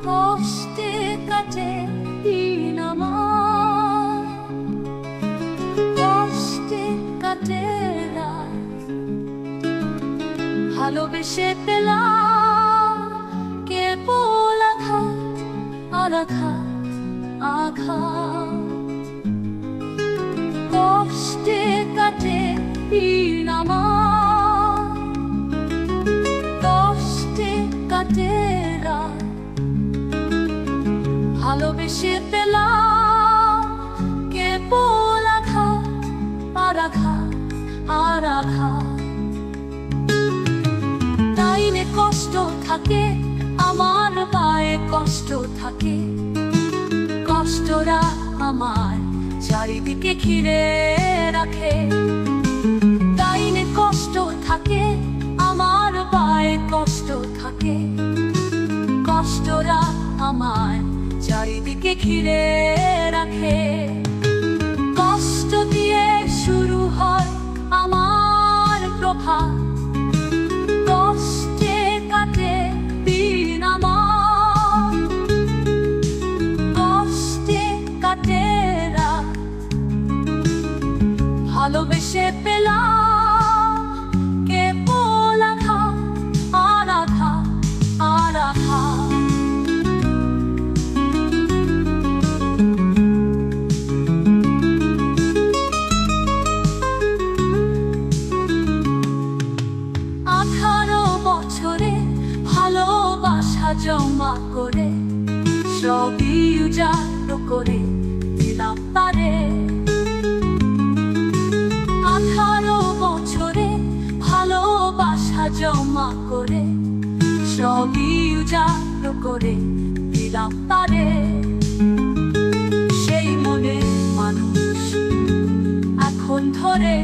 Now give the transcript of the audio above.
কষ্টে কাটে দিন আমার, কষ্টে কাটে রাত। ভালোবেসে পেলাম কেবল আঘাত আর আঘাত আঘাত। কষ্টে কাটে দিন আমার, কষ্টে কাটে রাত। ভালোবেসে পেলাম কেবল আঘাত আর আঘাত আর আঘাত। তাইনে কষ্ট থাকে আমার পায়ে, কষ্ট থাকে। কষ্টরা আমার চারিদিকে ঘিরে রাখে। তাইনে কষ্ট থাকে আমার পায়ে, কষ্ট থাকে। কষ্টরা আমার চারিদিকে ঘিরে রাখে। কষ্ট দিয়ে শুরু হয় আমার প্রভাত। কষ্টে কাটে দিন আমার, কষ্টে কাটে রাত। ভালোবেসে পেলাম কেবল আঘাত আর আঘাত আর আঘাত। ভালোবাসা জমা করে সবই উজাড় করে দিলাম তারে। 18 বছরে ভালোবাসা জমা করে সবই উজাড় করে দিলাম তারে। সেই মনের মানুষ এখন ধরে